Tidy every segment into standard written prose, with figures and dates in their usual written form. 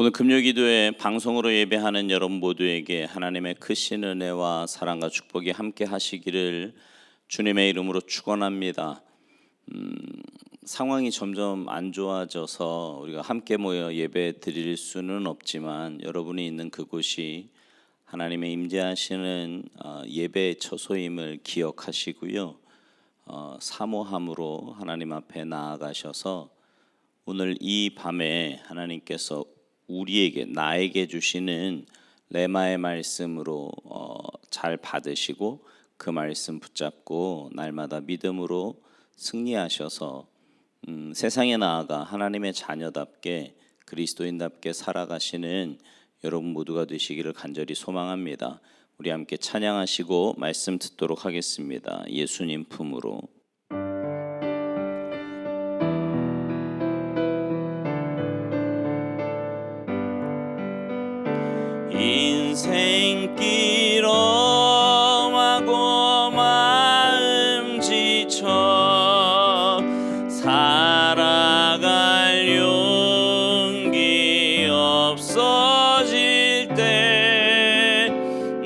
오늘 금요기도에 방송으로 예배하는 여러분 모두에게 하나님의 크신 은혜와 사랑과 축복이 함께 하시기를 주님의 이름으로 축원합니다. 상황이 점점 안 좋아져서 우리가 함께 모여 예배 드릴 수는 없지만 여러분이 있는 그곳이 하나님의 임재하시는 예배의 처소임을 기억하시고요. 사모함으로 하나님 앞에 나아가셔서 오늘 이 밤에 하나님께서 우리에게 나에게 주시는 레마의 말씀으로 잘 받으시고 그 말씀 붙잡고 날마다 믿음으로 승리하셔서 세상에 나아가 하나님의 자녀답게 그리스도인답게 살아가시는 여러분 모두가 되시기를 간절히 소망합니다. 우리 함께 찬양하시고 말씀 듣도록 하겠습니다. 예수님 품으로. 인생길 험하고 마음 지쳐 살아갈 용기 없어질 때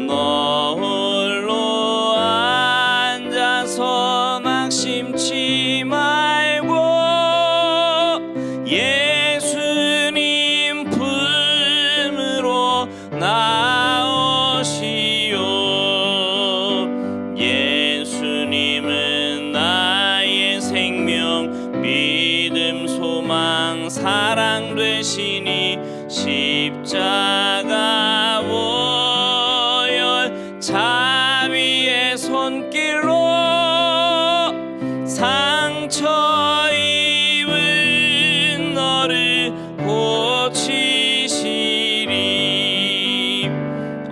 너 홀로 앉아서 낙심치 말고 예수님 품으로 나오시오. 예수님은 나의 생명 믿음 소망 사랑 되시니 십자가 보혈 자비의 손길로 상처 입은 너를 고치시리.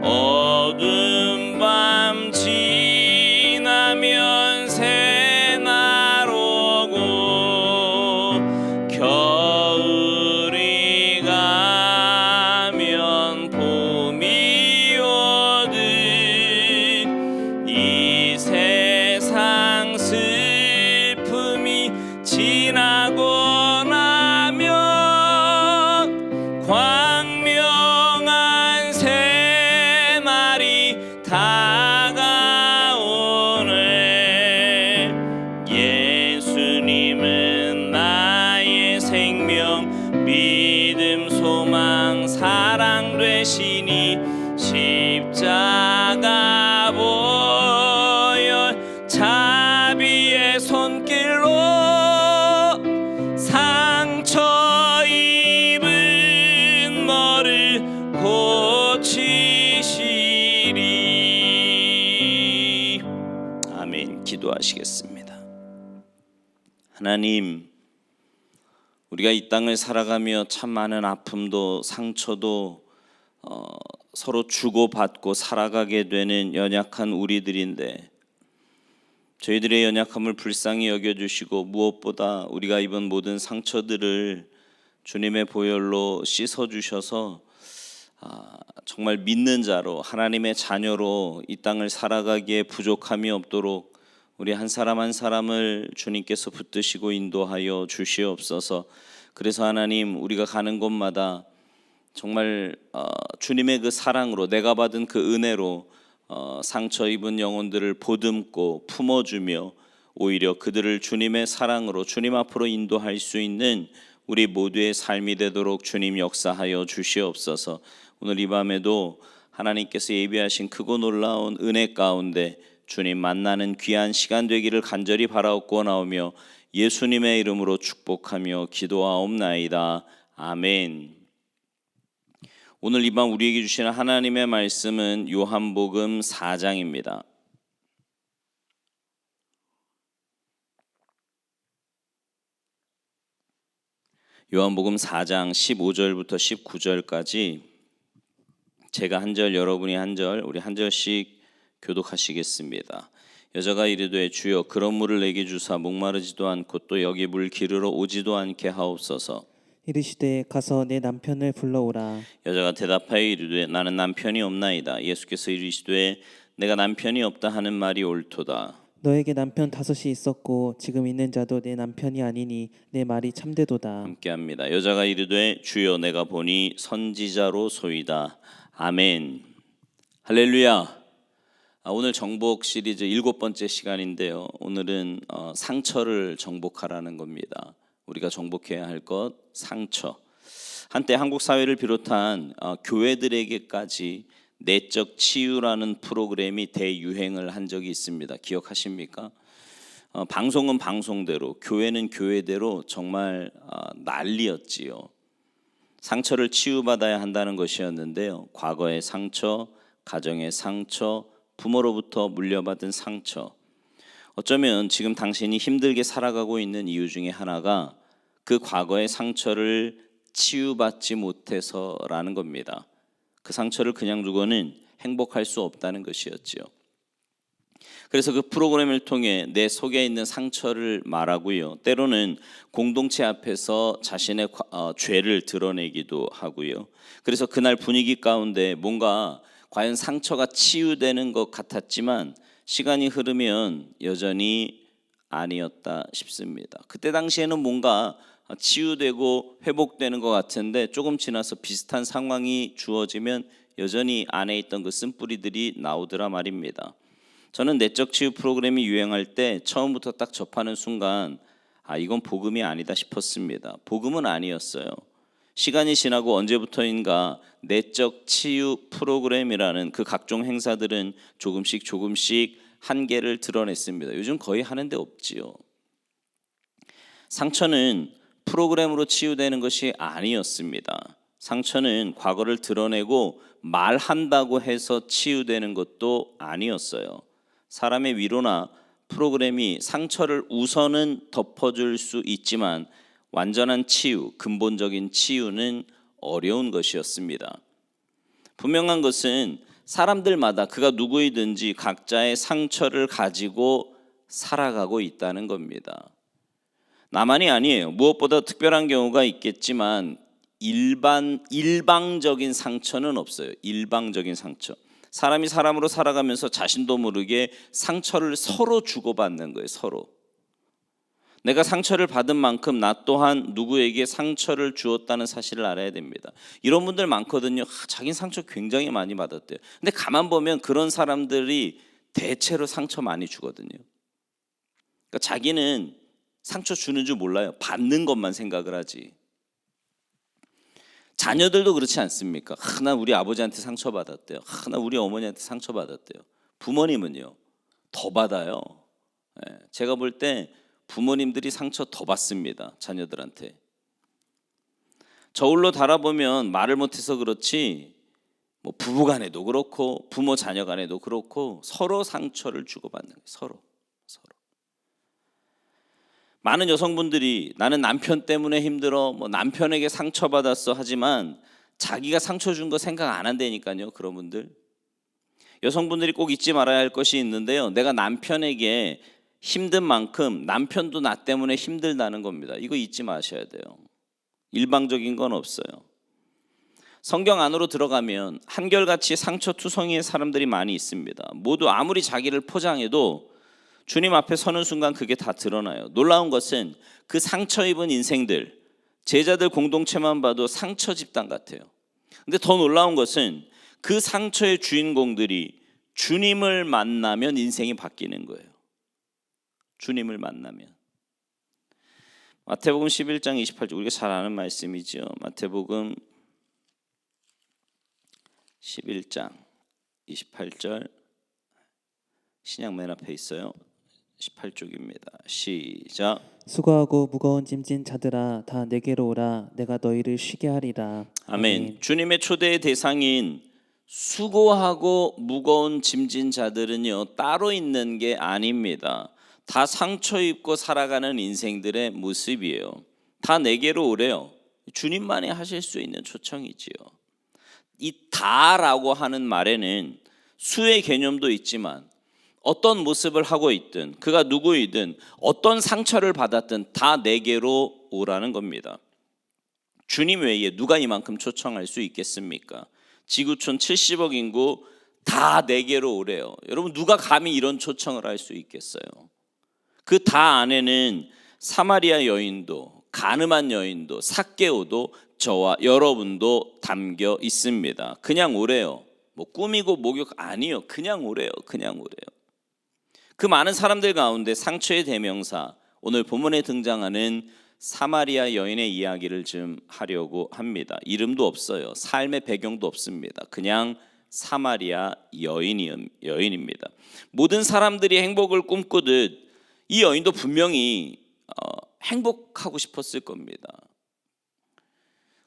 어두운 밤 지나면 새날 오고 겨울이 가면 봄이 오듯 이 세상 슬픔이 지나고 나면 광명한 새날이 다가오네. 예수님은 나의 생명 믿음 소망 사랑 되시니 십자가 보혈 자비의 손길로 상처 입은 너를 고치시리. 아멘. 기도하시겠습니다. 하나님, 우리가 이 땅을 살아가며 참 많은 아픔도 상처도 서로 주고받고 살아가게 되는 연약한 우리들인데 저희들의 연약함을 불쌍히 여겨주시고 무엇보다 우리가 입은 모든 상처들을 주님의 보혈로 씻어주셔서 정말 믿는 자로 하나님의 자녀로 이 땅을 살아가기에 부족함이 없도록 우리 한 사람 한 사람을 주님께서 붙드시고 인도하여 주시옵소서. 그래서 하나님, 우리가 가는 곳마다 정말 주님의 그 사랑으로 내가 받은 그 은혜로 상처 입은 영혼들을 보듬고 품어주며 오히려 그들을 주님의 사랑으로 주님 앞으로 인도할 수 있는 우리 모두의 삶이 되도록 주님 역사하여 주시옵소서. 오늘 이 밤에도 하나님께서 예비하신 크고 놀라운 은혜 가운데 주님 만나는 귀한 시간 되기를 간절히 바라옵고나오며 예수님의 이름으로 축복하며 기도하옵나이다. 아멘. 오늘 이 밤 우리에게 주시는 하나님의 말씀은 요한복음 4장입니다. 요한복음 4장 15절부터 19절까지 제가 한 절 여러분이 한 절 우리 한 절씩 교독하시겠습니다. 여자가 이르되 주여 그런 물을 내게 주사 목마르지도 않고 또 여기 물 기르러 오지도 않게 하옵소서. 이르시되 가서 내 남편을 불러오라. 여자가 대답하여 이르되 나는 남편이 없나이다. 예수께서 이르시되 내가 남편이 없다 하는 말이 옳도다. 너에게 남편 5이 있었고 지금 있는 자도 내 남편이 아니니 내 말이 참되도다. 함께합니다. 여자가 이르되 주여 내가 보니 선지자로소이다. 아멘. 할렐루야. 오늘 정복 시리즈 7번째 시간인데요. 오늘은 상처를 정복하라는 겁니다. 우리가 정복해야 할 것 상처. 한때 한국 사회를 비롯한 교회들에게까지 내적 치유라는 프로그램이 대유행을 한 적이 있습니다. 기억하십니까? 방송은 방송대로, 교회는 교회대로 정말 난리였지요. 상처를 치유받아야 한다는 것이었는데요. 과거의 상처, 가정의 상처, 부모로부터 물려받은 상처. 어쩌면 지금 당신이 힘들게 살아가고 있는 이유 중에 하나가 그 과거의 상처를 치유받지 못해서라는 겁니다. 그 상처를 그냥 두고는 행복할 수 없다는 것이었지요. 그래서 그 프로그램을 통해 내 속에 있는 상처를 말하고요. 때로는 공동체 앞에서 자신의 죄를 드러내기도 하고요. 그래서 그날 분위기 가운데 뭔가 과연 상처가 치유되는 것 같았지만 시간이 흐르면 여전히 아니었다 싶습니다. 그때 당시에는 뭔가 치유되고 회복되는 것 같은데 조금 지나서 비슷한 상황이 주어지면 여전히 안에 있던 그 쓴뿌리들이 나오더라 말입니다. 저는 내적 치유 프로그램이 유행할 때 처음부터 딱 접하는 순간 이건 복음이 아니다 싶었습니다. 복음은 아니었어요. 시간이 지나고 언제부터인가 내적 치유 프로그램이라는 그 각종 행사들은 조금씩 한계를 드러냈습니다. 요즘 거의 하는 데 없지요. 상처는 프로그램으로 치유되는 것이 아니었습니다. 상처는 과거를 드러내고 말한다고 해서 치유되는 것도 아니었어요. 사람의 위로나 프로그램이 상처를 우선은 덮어줄 수 있지만 완전한 치유, 근본적인 치유는 어려운 것이었습니다. 분명한 것은 사람들마다 그가 누구이든지 각자의 상처를 가지고 살아가고 있다는 겁니다. 나만이 아니에요. 무엇보다 특별한 경우가 있겠지만 일방적인 상처는 없어요. 일방적인 상처. 사람이 사람으로 살아가면서 자신도 모르게 상처를 서로 주고받는 거예요. 서로. 내가 상처를 받은 만큼 나 또한 누구에게 상처를 주었다는 사실을 알아야 됩니다. 이런 분들 많거든요. 자기는 상처 굉장히 많이 받았대요. 근데 가만 보면 그런 사람들이 대체로 상처 많이 주거든요. 그러니까 자기는 상처 주는 줄 몰라요. 받는 것만 생각을 하지. 자녀들도 그렇지 않습니까? 나 우리 아버지한테 상처받았대요. 나 우리 어머니한테 상처받았대요. 부모님은요, 더 받아요. 제가 볼 때 부모님들이 상처 더 받습니다. 자녀들한테. 저울로 달아보면 말을 못해서 그렇지 뭐 부부간에도 그렇고 부모 자녀간에도 그렇고 서로 상처를 주고받는 거예요. 서로. 많은 여성분들이 나는 남편 때문에 힘들어, 뭐 남편에게 상처받았어 하지만 자기가 상처 준 거 생각 안 한다니까요. 그런 분들. 여성분들이 꼭 잊지 말아야 할 것이 있는데요. 내가 남편에게 힘든 만큼 남편도 나 때문에 힘들다는 겁니다. 이거 잊지 마셔야 돼요. 일방적인 건 없어요. 성경 안으로 들어가면 한결같이 상처투성이의 사람들이 많이 있습니다. 모두 아무리 자기를 포장해도 주님 앞에 서는 순간 그게 다 드러나요. 놀라운 것은 그 상처 입은 인생들, 제자들 공동체만 봐도 상처 집단 같아요. 근데 더 놀라운 것은 그 상처의 주인공들이 주님을 만나면 인생이 바뀌는 거예요. 주님을 만나면. 마태복음 11장 28절, 우리가 잘 아는 말씀이죠. 마태복음 11장 28절, 신약 맨 앞에 있어요. 18쪽입니다. 시작. 수고하고 무거운 짐진 자들아 다 내게로 오라 내가 너희를 쉬게 하리라. 아멘. 주님의 초대의 대상인 수고하고 무거운 짐진 자들은요, 따로 있는 게 아닙니다. 다 상처 입고 살아가는 인생들의 모습이에요. 다 내게로 오래요. 주님만이 하실 수 있는 초청이지요. 이 다라고 하는 말에는 수의 개념도 있지만 어떤 모습을 하고 있든 그가 누구이든 어떤 상처를 받았든 다 내게로 오라는 겁니다. 주님 외에 누가 이만큼 초청할 수 있겠습니까? 지구촌 70억 인구 다 내게로 오래요. 여러분 누가 감히 이런 초청을 할 수 있겠어요? 그 다 안에는 사마리아 여인도 가늠한 여인도 삭개오도 저와 여러분도 담겨 있습니다. 그냥 오래요. 뭐 꾸미고 목욕 아니요. 그냥 오래요. 그냥 오래요. 그 많은 사람들 가운데 상처의 대명사 오늘 본문에 등장하는 사마리아 여인의 이야기를 좀 하려고 합니다. 이름도 없어요. 삶의 배경도 없습니다. 그냥 사마리아 여인입니다. 모든 사람들이 행복을 꿈꾸듯 이 여인도 분명히 행복하고 싶었을 겁니다.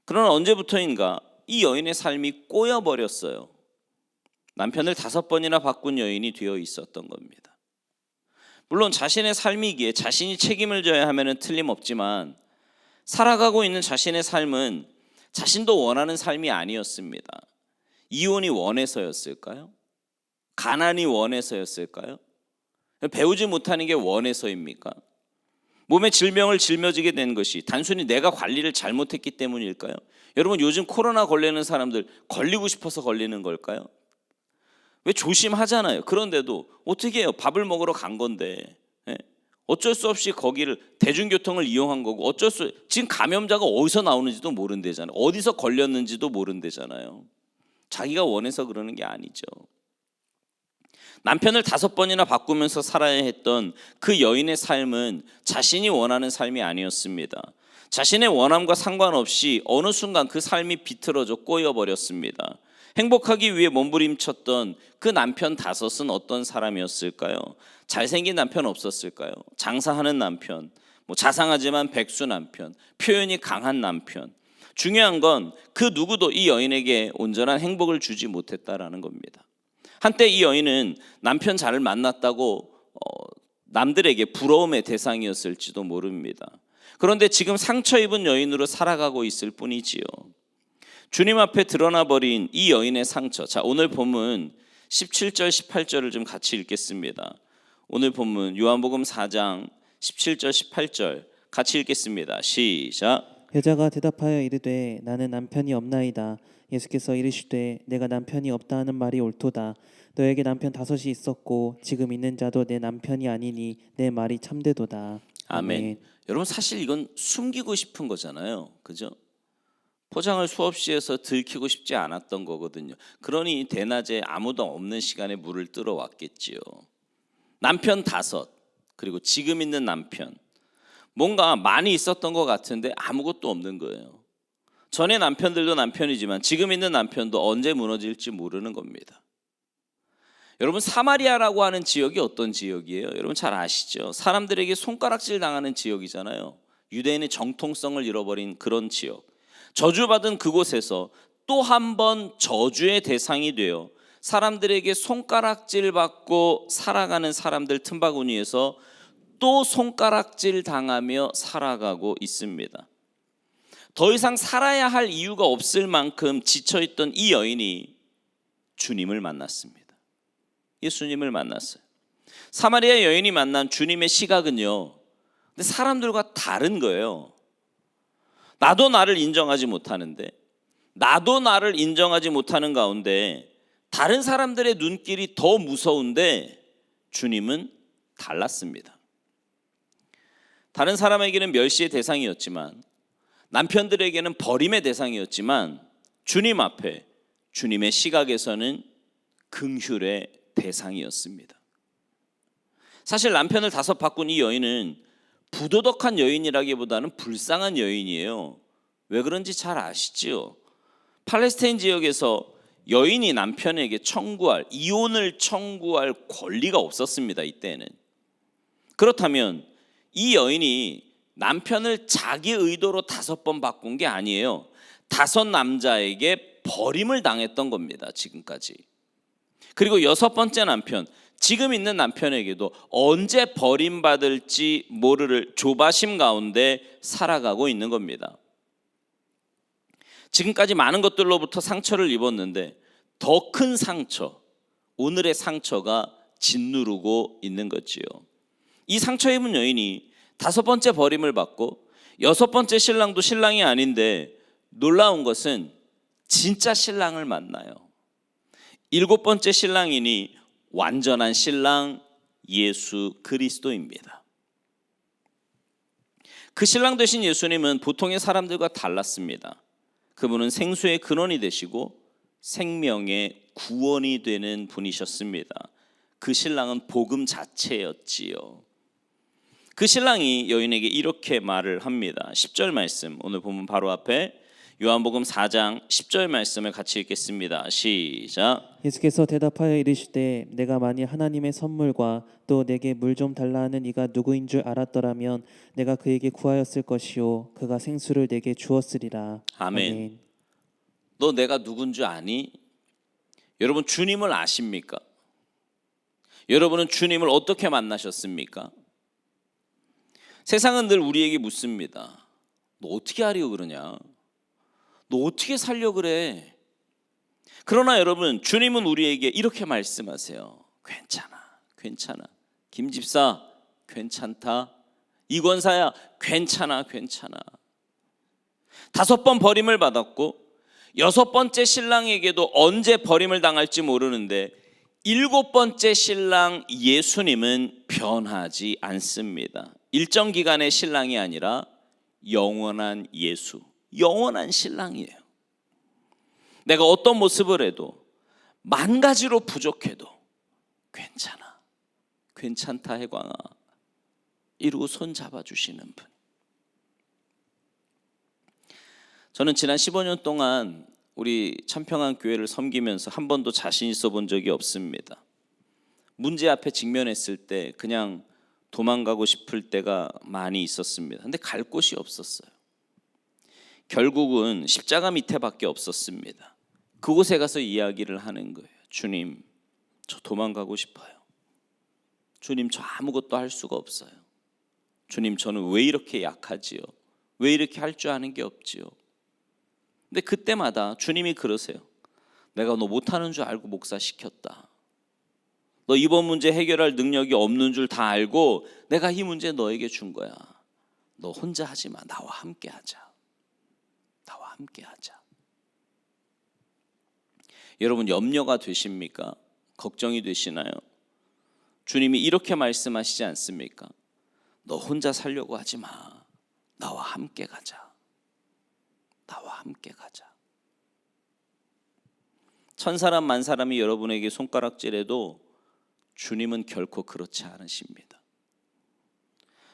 그러나 언제부터인가 이 여인의 삶이 꼬여버렸어요. 남편을 5번이나 바꾼 여인이 되어 있었던 겁니다. 물론 자신의 삶이기에 자신이 책임을 져야 하면 틀림없지만 살아가고 있는 자신의 삶은 자신도 원하는 삶이 아니었습니다. 이혼이 원해서였을까요? 가난이 원해서였을까요? 배우지 못하는 게 원해서입니까? 몸에 질병을 짊어지게 된 것이 단순히 내가 관리를 잘못했기 때문일까요? 여러분 요즘 코로나 걸리는 사람들 걸리고 싶어서 걸리는 걸까요? 왜 조심하잖아요. 그런데도 어떻게 해요? 밥을 먹으러 간 건데 어쩔 수 없이 거기를 대중교통을 이용한 거고 지금 감염자가 어디서 나오는지도 모른대잖아요. 어디서 걸렸는지도 모른대잖아요. 자기가 원해서 그러는 게 아니죠. 남편을 5번이나 바꾸면서 살아야 했던 그 여인의 삶은 자신이 원하는 삶이 아니었습니다. 자신의 원함과 상관없이 어느 순간 그 삶이 비틀어져 꼬여버렸습니다. 행복하기 위해 몸부림쳤던 그 남편 5은 어떤 사람이었을까요? 잘생긴 남편 없었을까요? 장사하는 남편, 자상하지만 백수 남편, 표현이 강한 남편. 중요한 건 그 누구도 이 여인에게 온전한 행복을 주지 못했다라는 겁니다. 한때 이 여인은 남편 잘 만났다고 남들에게 부러움의 대상이었을지도 모릅니다. 그런데 지금 상처 입은 여인으로 살아가고 있을 뿐이지요. 주님 앞에 드러나 버린 이 여인의 상처. 자, 오늘 본문 17절 18절을 좀 같이 읽겠습니다. 오늘 본문 요한복음 4장 17절 18절 같이 읽겠습니다. 시작. 여자가 대답하여 이르되 나는 남편이 없나이다. 예수께서 이르시되 내가 남편이 없다 하는 말이 옳도다. 너에게 남편 5이 있었고 지금 있는 자도 내 남편이 아니니 내 말이 참되도다. 아멘. 여러분 사실 이건 숨기고 싶은 거잖아요. 그죠? 포장을 수없이 해서 들키고 싶지 않았던 거거든요. 그러니 대낮에 아무도 없는 시간에 물을 뜨러 왔겠지요. 남편 5 그리고 지금 있는 남편. 뭔가 많이 있었던 것 같은데 아무것도 없는 거예요. 전에 남편들도 남편이지만 지금 있는 남편도 언제 무너질지 모르는 겁니다. 여러분 사마리아라고 하는 지역이 어떤 지역이에요? 여러분 잘 아시죠? 사람들에게 손가락질 당하는 지역이잖아요. 유대인의 정통성을 잃어버린 그런 지역. 저주받은 그곳에서 또 한 번 저주의 대상이 되어 사람들에게 손가락질 받고 살아가는 사람들 틈바구니에서 또 손가락질 당하며 살아가고 있습니다. 더 이상 살아야 할 이유가 없을 만큼 지쳐있던 이 여인이 주님을 만났습니다. 예수님을 만났어요. 사마리아 여인이 만난 주님의 시각은요, 근데 사람들과 다른 거예요. 나도 나를 인정하지 못하는데, 나도 나를 인정하지 못하는 가운데 다른 사람들의 눈길이 더 무서운데 주님은 달랐습니다. 다른 사람에게는 멸시의 대상이었지만 남편들에게는 버림의 대상이었지만 주님 앞에 주님의 시각에서는 긍휼의 대상이었습니다. 사실 남편을 5 바꾼 이 여인은 부도덕한 여인이라기보다는 불쌍한 여인이에요. 왜 그런지 잘 아시죠? 팔레스타인 지역에서 여인이 남편에게 이혼을 청구할 권리가 없었습니다. 이때는. 그렇다면 이 여인이 남편을 자기 의도로 5번 바꾼 게 아니에요. 5 남자에게 버림을 당했던 겁니다. 지금까지. 그리고 6번째 남편, 지금 있는 남편에게도 언제 버림받을지 모를 조바심 가운데 살아가고 있는 겁니다. 지금까지 많은 것들로부터 상처를 입었는데 더 큰 상처, 오늘의 상처가 짓누르고 있는 거지요. 이 상처 입은 여인이 5번째 버림을 받고 6번째 신랑도 신랑이 아닌데 놀라운 것은 진짜 신랑을 만나요. 일곱 번째 신랑이니 완전한 신랑 예수 그리스도입니다. 그 신랑 되신 예수님은 보통의 사람들과 달랐습니다. 그분은 생수의 근원이 되시고 생명의 구원이 되는 분이셨습니다. 그 신랑은 복음 자체였지요. 그 신랑이 여인에게 이렇게 말을 합니다. 10절 말씀, 오늘 보면 바로 앞에 요한복음 4장 10절 말씀을 같이 읽겠습니다. 시작. 예수께서 대답하여 이르시되 내가 만일 하나님의 선물과 또 내게 물 좀 달라 하는 이가 누구인 줄 알았더라면 내가 그에게 구하였을 것이요 그가 생수를 내게 주었으리라. 아멘. 너 내가 누군 줄 아니? 여러분, 주님을 아십니까? 여러분은 주님을 어떻게 만나셨습니까? 세상은 늘 우리에게 묻습니다. 너 어떻게 하려고 그러냐? 너 어떻게 살려고 그래? 그러나 여러분, 주님은 우리에게 이렇게 말씀하세요. 괜찮아. 김 집사, 괜찮다. 이 권사야, 괜찮아. 5번 버림을 받았고 6번째 신랑에게도 언제 버림을 당할지 모르는데 7번째 신랑 예수님은 변하지 않습니다. 일정 기간의 신랑이 아니라 영원한 예수, 영원한 신랑이에요. 내가 어떤 모습을 해도 만 가지로 부족해도 괜찮다 해광아 이러고 손 잡아주시는 분. 저는 지난 15년 동안 우리 참평한 교회를 섬기면서 한 번도 자신 있어 본 적이 없습니다. 문제 앞에 직면했을 때 그냥 도망가고 싶을 때가 많이 있었습니다. 근데 갈 곳이 없었어요. 결국은 십자가 밑에밖에 없었습니다. 그곳에 가서 이야기를 하는 거예요. 주님, 저 도망가고 싶어요. 주님, 저 아무것도 할 수가 없어요. 주님, 저는 왜 이렇게 약하지요? 왜 이렇게 할 줄 아는 게 없지요? 근데 그때마다 주님이 그러세요. 내가 너 못하는 줄 알고 목사시켰다. 너 이번 문제 해결할 능력이 없는 줄 다 알고 내가 이 문제 너에게 준 거야. 너 혼자 하지 마. 나와 함께 하자. 여러분, 염려가 되십니까? 걱정이 되시나요? 주님이 이렇게 말씀하시지 않습니까? 너 혼자 살려고 하지 마. 나와 함께 가자. 천사람 만사람이 여러분에게 손가락질해도 주님은 결코 그렇지 않으십니다.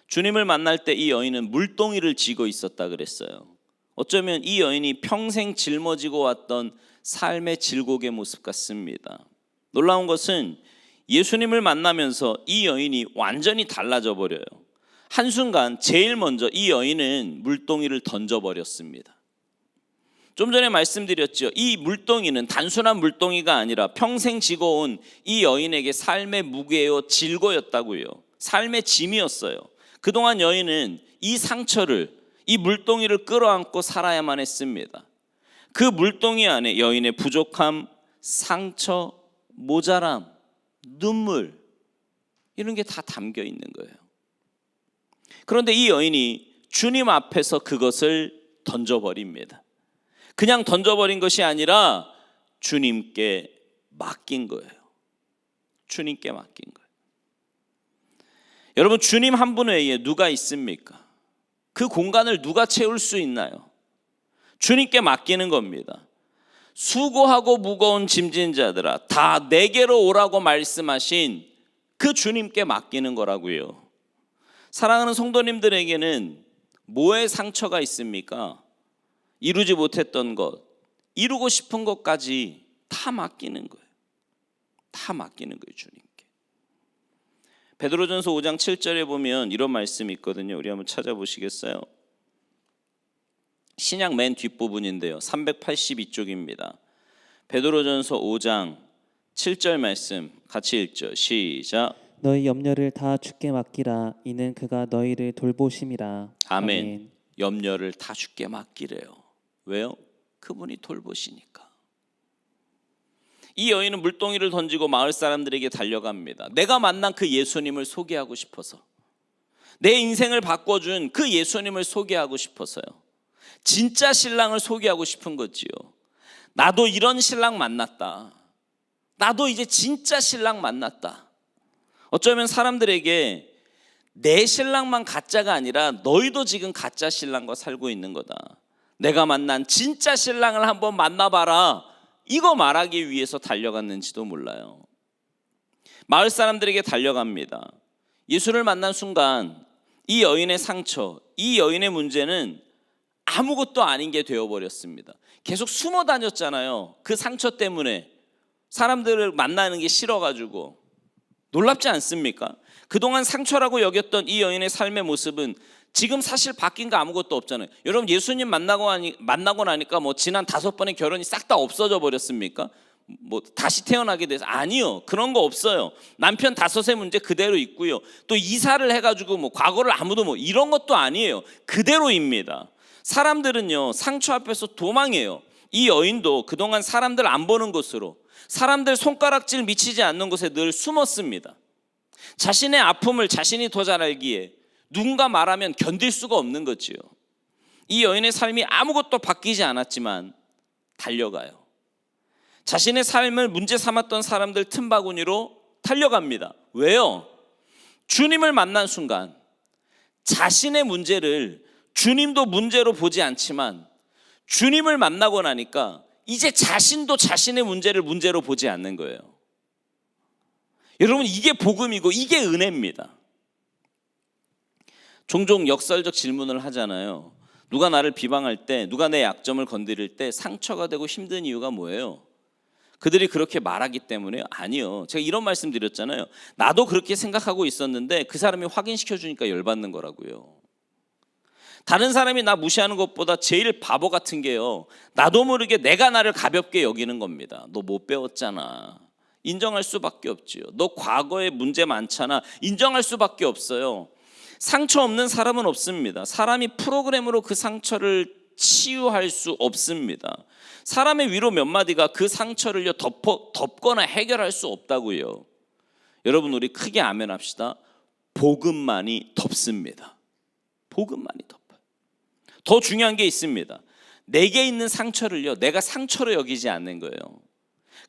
주님을 만날 때 이 여인은 물동이를 쥐고 있었다 그랬어요. 어쩌면 이 여인이 평생 짊어지고 왔던 삶의 질곡의 모습 같습니다. 놀라운 것은 예수님을 만나면서 이 여인이 완전히 달라져 버려요. 한순간 제일 먼저 이 여인은 물동이를 던져버렸습니다. 좀 전에 말씀드렸죠. 이 물동이는 단순한 물동이가 아니라 평생 지고온 이 여인에게 삶의 무게요 질고였다고요. 삶의 짐이었어요. 그동안 여인은 이 상처를, 이 물동이를 끌어안고 살아야만 했습니다. 그 물동이 안에 여인의 부족함, 상처, 모자람, 눈물 이런 게 다 담겨 있는 거예요. 그런데 이 여인이 주님 앞에서 그것을 던져버립니다. 그냥 던져버린 것이 아니라 주님께 맡긴 거예요. 여러분, 주님 한 분 외에 누가 있습니까? 그 공간을 누가 채울 수 있나요? 주님께 맡기는 겁니다. 수고하고 무거운 짐진 자들아 다 내게로 오라고 말씀하신 그 주님께 맡기는 거라고요. 사랑하는 성도님들에게는 뭐의 상처가 있습니까? 이루지 못했던 것, 이루고 싶은 것까지 다 맡기는 거예요. 주님께. 베드로전서 5장 7절에 보면 이런 말씀이 있거든요. 우리 한번 찾아보시겠어요? 신약 맨 뒷부분인데요. 382쪽입니다. 베드로전서 5장 7절 말씀 같이 읽죠. 시작. 너희 염려를 다 주께 맡기라. 이는 그가 너희를 돌보심이라. 아멘. 염려를 다 주께 맡기래요. 왜요? 그분이 돌보시니까. 이 여인은 물동이를 던지고 마을 사람들에게 달려갑니다. 내가 만난 그 예수님을 소개하고 싶어서, 내 인생을 바꿔준 그 예수님을 소개하고 싶어서요. 진짜 신랑을 소개하고 싶은 거지요. 나도 이런 신랑 만났다. 나도 이제 진짜 신랑 만났다. 어쩌면 사람들에게 내 신랑만 가짜가 아니라 너희도 지금 가짜 신랑과 살고 있는 거다. 내가 만난 진짜 신랑을 한번 만나봐라. 이거 말하기 위해서 달려갔는지도 몰라요. 마을 사람들에게 달려갑니다. 예수를 만난 순간 이 여인의 상처, 이 여인의 문제는 아무것도 아닌 게 되어버렸습니다. 계속 숨어 다녔잖아요. 그 상처 때문에 사람들을 만나는 게 싫어가지고. 놀랍지 않습니까? 그동안 상처라고 여겼던 이 여인의 삶의 모습은 지금 사실 바뀐 거 아무것도 없잖아요. 여러분, 예수님 만나고 나니까 뭐 지난 5번의 결혼이 싹 다 없어져 버렸습니까? 뭐 다시 태어나게 돼서? 아니요, 그런 거 없어요. 남편 5의 문제 그대로 있고요. 또 이사를 해가지고 뭐 과거를 아무도 뭐 이런 것도 아니에요. 그대로입니다. 사람들은요, 상처 앞에서 도망해요. 이 여인도 그동안 사람들 안 보는 곳으로, 사람들 손가락질 미치지 않는 곳에 늘 숨었습니다. 자신의 아픔을 자신이 더 잘 알기에 누군가 말하면 견딜 수가 없는 거지요. 이 여인의 삶이 아무것도 바뀌지 않았지만 달려가요. 자신의 삶을 문제 삼았던 사람들 틈바구니로 달려갑니다. 왜요? 주님을 만난 순간 자신의 문제를 주님도 문제로 보지 않지만 주님을 만나고 나니까 이제 자신도 자신의 문제를 문제로 보지 않는 거예요. 여러분, 이게 복음이고 이게 은혜입니다. 종종 역설적 질문을 하잖아요. 누가 나를 비방할 때, 누가 내 약점을 건드릴 때 상처가 되고 힘든 이유가 뭐예요? 그들이 그렇게 말하기 때문에요? 아니요. 제가 이런 말씀 드렸잖아요. 나도 그렇게 생각하고 있었는데 그 사람이 확인시켜 주니까 열받는 거라고요. 다른 사람이 나 무시하는 것보다 제일 바보 같은 게요, 나도 모르게 내가 나를 가볍게 여기는 겁니다. 너 못 배웠잖아. 인정할 수밖에 없지요. 너 과거에 문제 많잖아. 인정할 수밖에 없어요. 상처 없는 사람은 없습니다. 사람이 프로그램으로 그 상처를 치유할 수 없습니다. 사람의 위로 몇 마디가 그 상처를 덮거나 해결할 수 없다고요. 여러분, 우리 크게 아멘 합시다. 복음만이 덮습니다. 복음만이 덮어요. 더 중요한 게 있습니다. 내게 있는 상처를요, 내가 상처로 여기지 않는 거예요.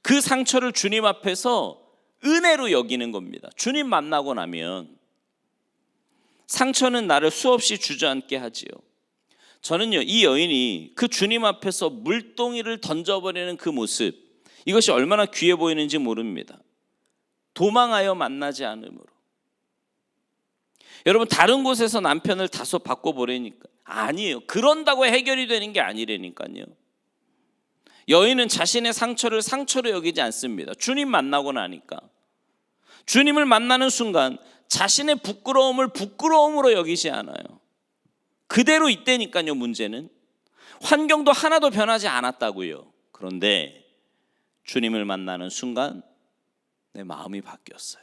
그 상처를 주님 앞에서 은혜로 여기는 겁니다. 주님 만나고 나면 상처는 나를 수없이 주저앉게 하지요. 저는요, 이 여인이 그 주님 앞에서 물동이를 던져버리는 그 모습, 이것이 얼마나 귀해 보이는지 모릅니다. 도망하여 만나지 않으므로. 여러분, 다른 곳에서 남편을 다소 바꿔보려니까 아니에요. 그런다고 해결이 되는 게 아니라니까요. 여인은 자신의 상처를 상처로 여기지 않습니다. 주님 만나고 나니까, 주님을 만나는 순간 자신의 부끄러움을 부끄러움으로 여기지 않아요. 그대로 있다니까요. 문제는 환경도 하나도 변하지 않았다고요. 그런데 주님을 만나는 순간 내 마음이 바뀌었어요.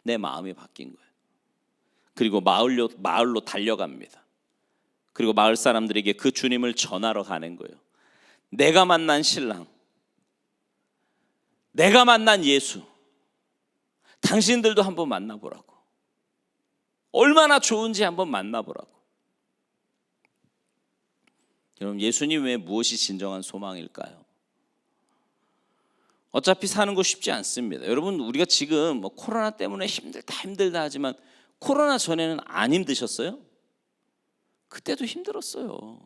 내 마음이 바뀐 거예요. 그리고 마을로 달려갑니다. 그리고 마을 사람들에게 그 주님을 전하러 가는 거예요. 내가 만난 신랑, 내가 만난 예수, 당신들도 한번 만나보라고. 얼마나 좋은지 한번 만나보라고. 여러분, 예수님 외에 무엇이 진정한 소망일까요? 어차피 사는 거 쉽지 않습니다. 여러분, 우리가 지금 뭐 코로나 때문에 힘들다 하지만 코로나 전에는 안 힘드셨어요? 그때도 힘들었어요.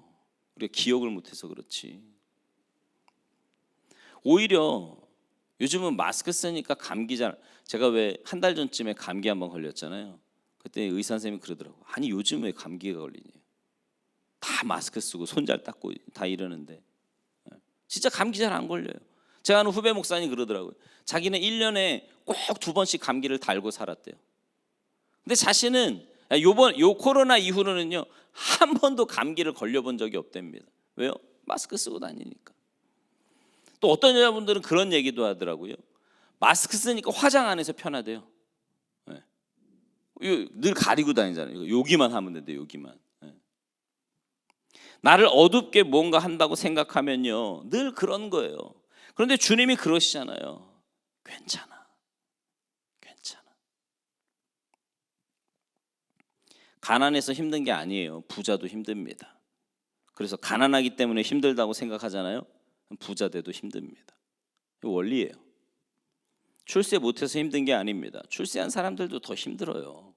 우리가 기억을 못해서 그렇지. 오히려 요즘은 마스크 쓰니까 감기 제가 왜 한 달 전쯤에 감기 한번 걸렸잖아요. 그때 의사 선생님이 그러더라고. 아니, 요즘 왜 감기가 걸리냐. 다 마스크 쓰고 손 잘 닦고 다 이러는데 진짜 감기 잘 안 걸려요. 제가 아는 후배 목사님 그러더라고요. 자기는 1년에 꼭 2번씩 감기를 달고 살았대요. 근데 자신은 요 코로나 이후로는요, 한 번도 감기를 걸려본 적이 없답니다. 왜요? 마스크 쓰고 다니니까. 또 어떤 여자분들은 그런 얘기도 하더라고요. 마스크 쓰니까 화장 안 해서 편하대요. 늘 가리고 다니잖아요. 여기만 하면 된대, 여기만. 나를 어둡게 뭔가 한다고 생각하면요, 늘 그런 거예요. 그런데 주님이 그러시잖아요. 괜찮아. 괜찮아. 가난해서 힘든 게 아니에요. 부자도 힘듭니다. 그래서 가난하기 때문에 힘들다고 생각하잖아요. 부자 돼도 힘듭니다. 원리예요. 출세 못해서 힘든 게 아닙니다. 출세한 사람들도 더 힘들어요.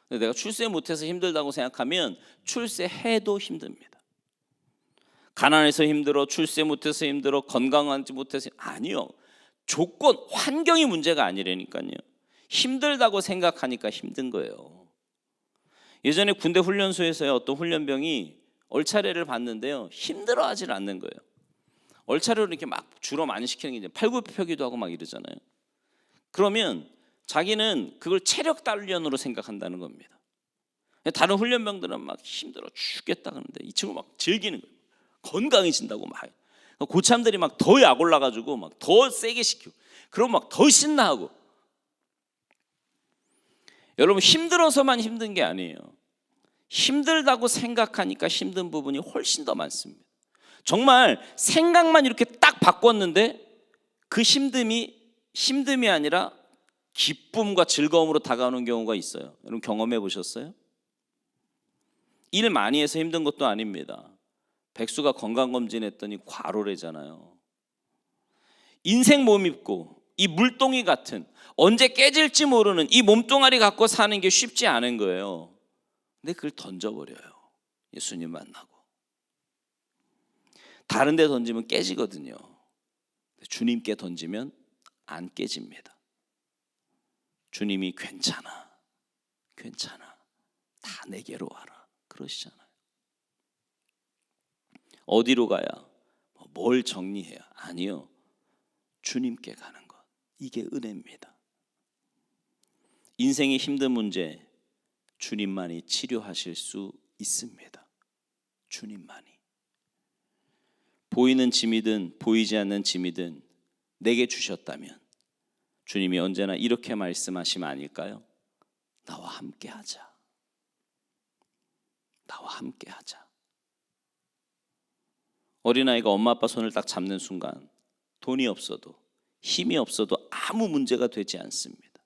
근데 내가 출세 못해서 힘들다고 생각하면 출세해도 힘듭니다. 가난해서 힘들어, 출세 못해서 힘들어, 건강하지 못해서 아니요. 조건, 환경이 문제가 아니라니까요. 힘들다고 생각하니까 힘든 거예요. 예전에 군대 훈련소에서요, 어떤 훈련병이 얼차례를 봤는데요, 힘들어하지 않는 거예요. 얼차례로 이렇게 막 주로 많이 시키는 게 이제 팔굽혀펴기도 하고 막 이러잖아요. 그러면 자기는 그걸 체력 단련으로 생각한다는 겁니다. 다른 훈련병들은 막 힘들어 죽겠다 그러는데 이 친구 막 즐기는 거예요. 건강해진다고 막. 고참들이 막 더 약 올라가지고 막 더 세게 시키고, 그럼 막 더 신나하고. 여러분, 힘들어서만 힘든 게 아니에요. 힘들다고 생각하니까 힘든 부분이 훨씬 더 많습니다. 정말 생각만 이렇게 딱 바꿨는데 그 힘듦이 아니라 기쁨과 즐거움으로 다가오는 경우가 있어요. 여러분 경험해 보셨어요? 일 많이 해서 힘든 것도 아닙니다. 백수가 건강검진했더니 과로래잖아요. 인생 못 믿고 이 물동이 같은 언제 깨질지 모르는 이 몸뚱아리 갖고 사는 게 쉽지 않은 거예요. 근데 그걸 던져버려요. 예수님 만나고. 다른 데 던지면 깨지거든요. 주님께 던지면 안 깨집니다. 주님이 괜찮아, 괜찮아, 다 내게로 와라 그러시잖아요. 어디로 가야, 뭘 정리해야, 아니요, 주님께 가는 것, 이게 은혜입니다. 인생의 힘든 문제 주님만이 치료하실 수 있습니다. 주님만이. 보이는 짐이든 보이지 않는 짐이든 내게 주셨다면 주님이 언제나 이렇게 말씀하시면 아닐까요? 나와 함께 하자. 나와 함께 하자. 어린아이가 엄마 아빠 손을 딱 잡는 순간 돈이 없어도 힘이 없어도 아무 문제가 되지 않습니다.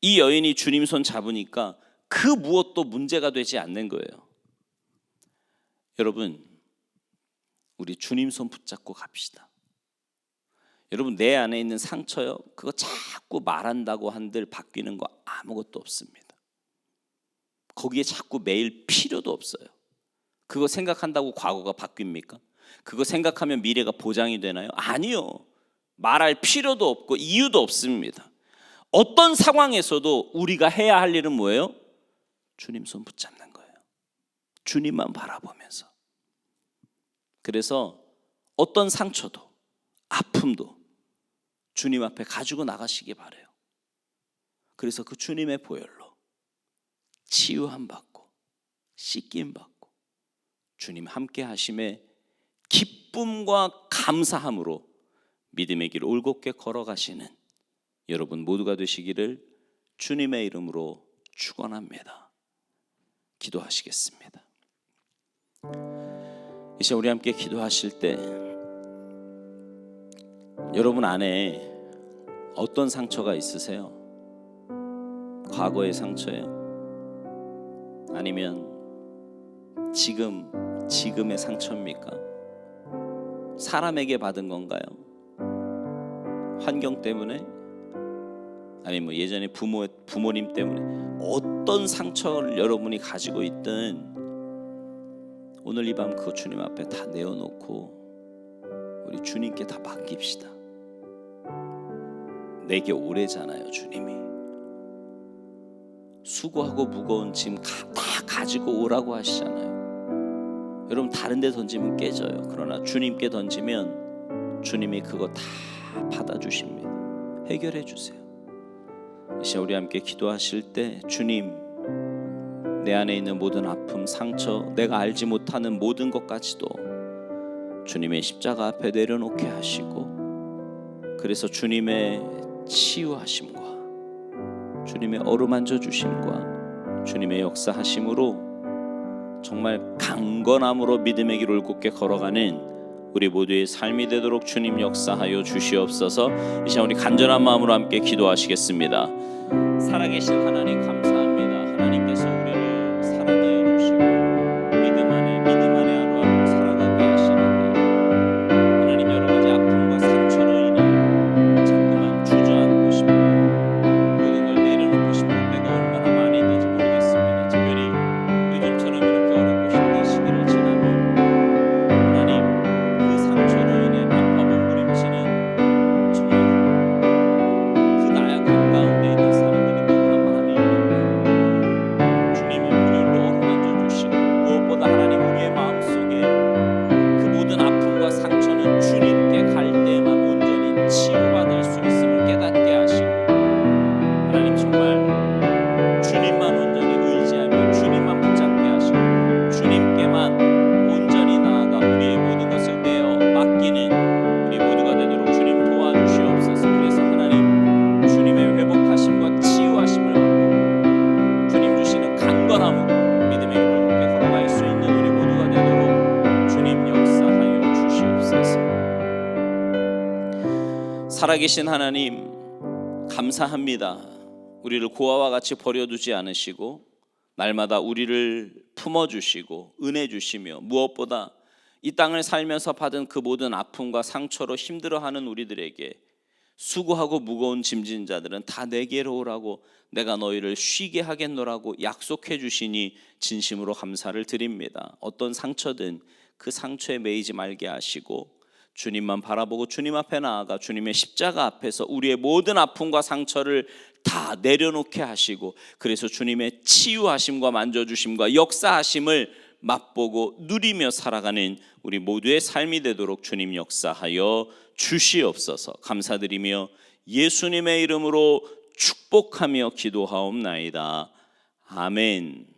이 여인이 주님 손 잡으니까 그 무엇도 문제가 되지 않는 거예요. 여러분, 우리 주님 손 붙잡고 갑시다. 여러분, 내 안에 있는 상처요, 그거 자꾸 말한다고 한들 바뀌는 거 아무것도 없습니다. 거기에 자꾸 매일 필요도 없어요. 그거 생각한다고 과거가 바뀝니까? 그거 생각하면 미래가 보장이 되나요? 아니요. 말할 필요도 없고 이유도 없습니다. 어떤 상황에서도 우리가 해야 할 일은 뭐예요? 주님 손 붙잡는 거예요. 주님만 바라보면서. 그래서 어떤 상처도 아픔도 주님 앞에 가지고 나가시기 바라요. 그래서 그 주님의 보혈로 치유함 받고 씻김 받고 주님 함께 하심에 기쁨과 감사함으로 믿음의 길 올곧게 걸어가시는 여러분 모두가 되시기를 주님의 이름으로 축원합니다. 기도하시겠습니다. 이제 우리 함께 기도하실 때 여러분 안에 어떤 상처가 있으세요? 과거의 상처예요? 아니면 지금의 상처입니까? 사람에게 받은 건가요? 환경 때문에? 아니면 예전에 부모님 때문에? 어떤 상처를 여러분이 가지고 있든 오늘 이 밤 그거 주님 앞에 다 내어놓고 우리 주님께 다 맡깁시다. 내게 오래잖아요. 주님이 수고하고 무거운 짐 다 가지고 오라고 하시잖아요. 여러분 다른 데 던지면 깨져요. 그러나 주님께 던지면 주님이 그거 다 받아주십니다. 해결해 주세요. 이제 우리 함께 기도하실 때 주님, 내 안에 있는 모든 아픔, 상처, 내가 알지 못하는 모든 것까지도 주님의 십자가 앞에 내려놓게 하시고, 그래서 주님의 치유하심과 주님의 어루만져 주심과 주님의 역사하심으로 정말 강건함으로 믿음의 길을 곱게 걸어가는 우리 모두의 삶이 되도록 주님 역사하여 주시옵소서. 이 시간 우리 간절한 마음으로 함께 기도하시겠습니다. 살아계신 하나님 감사합니다. 하나님께서 우리를 살아내어 주시고 믿음 안에 하루하루 살아가게 하시는데 하나님 여러 가지 아픔과 상처로 인해 살아계신 하나님 감사합니다. 우리를 고아와 같이 버려두지 않으시고 날마다 우리를 품어주시고 은혜 주시며 무엇보다 이 땅을 살면서 받은 그 모든 아픔과 상처로 힘들어하는 우리들에게 수고하고 무거운 짐진 자들은 다 내게로 오라고 내가 너희를 쉬게 하겠노라고 약속해 주시니 진심으로 감사를 드립니다. 어떤 상처든 그 상처에 매이지 말게 하시고 주님만 바라보고 주님 앞에 나아가 주님의 십자가 앞에서 우리의 모든 아픔과 상처를 다 내려놓게 하시고 그래서 주님의 치유하심과 만져주심과 역사하심을 맛보고 누리며 살아가는 우리 모두의 삶이 되도록 주님 역사하여 주시옵소서. 감사드리며 예수님의 이름으로 축복하며 기도하옵나이다. 아멘.